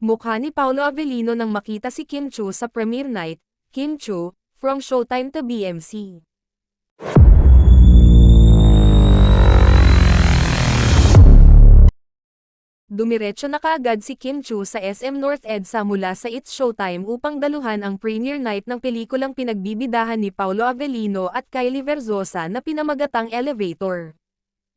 Mukha ni Paolo Avellino nang makita si Kim Chiu sa premiere night. Kim Chiu, from Showtime to BMC. Dumiretso na kaagad si Kim Chiu sa SM North EDSA mula sa It's Showtime upang daluhan ang premiere night ng pelikulang pinagbibidahan ni Paolo Avellino at Kylie Verzosa na pinamagatang Elevator.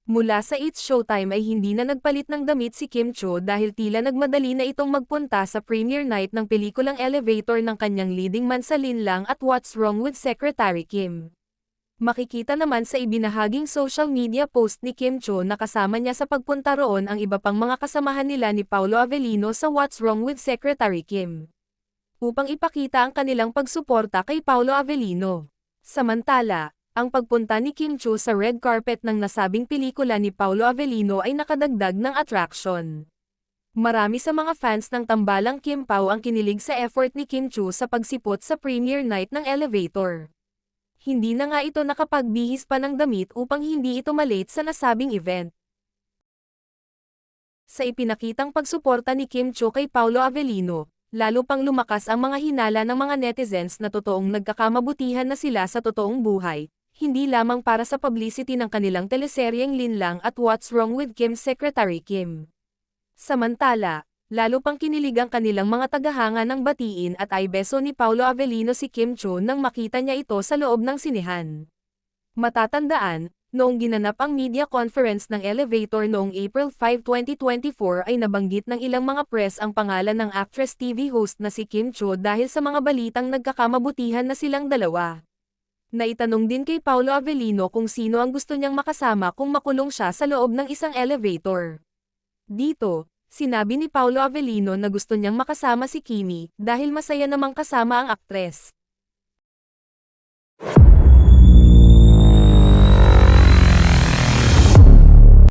Mula sa It's Showtime ay hindi na nagpalit ng damit si Kim Chiu dahil tila nagmadali na itong magpunta sa premiere night ng pelikulang Elevator ng kanyang leading man sa Linlang at What's Wrong with Secretary Kim. Makikita naman sa ibinahaging social media post ni Kim Chiu na kasama niya sa pagpunta roon ang iba pang mga kasamahan nila ni Paolo Avellino sa What's Wrong with Secretary Kim, upang ipakita ang kanilang pagsuporta kay Paolo Avellino. Samantala, ang pagpunta ni Kim Chiu sa red carpet ng nasabing pelikula ni Paolo Avellino ay nakadagdag ng attraction. Marami sa mga fans ng tambalang Kim Pao ang kinilig sa effort ni Kim Chiu sa pagsipot sa premiere night ng Elevator. Hindi na nga ito nakapagbihis pa ng damit upang hindi ito malate sa nasabing event. Sa ipinakitang pagsuporta ni Kim Chiu kay Paolo Avellino, lalo pang lumakas ang mga hinala ng mga netizens na totoong nagkakamabutihan na sila sa totoong buhay, hindi lamang para sa publicity ng kanilang teleseryeng Linlang at What's Wrong with Kim's Secretary Kim. Samantala, lalo pang kinilig ang kanilang mga tagahanga ng batiin at ay beso ni Paolo Avellino si Kim Chiu nang makita niya ito sa loob ng sinehan. Matatandaan, noong ginanap ang media conference ng Elevator noong April 5, 2024 ay nabanggit ng ilang mga press ang pangalan ng actress TV host na si Kim Chiu dahil sa mga balitang nagkakamabutihan na silang dalawa. Naitanong din kay Paolo Avellino kung sino ang gusto niyang makasama kung makulong siya sa loob ng isang elevator. Dito, sinabi ni Paolo Avellino na gusto niyang makasama si Kimi dahil masaya namang kasama ang aktres.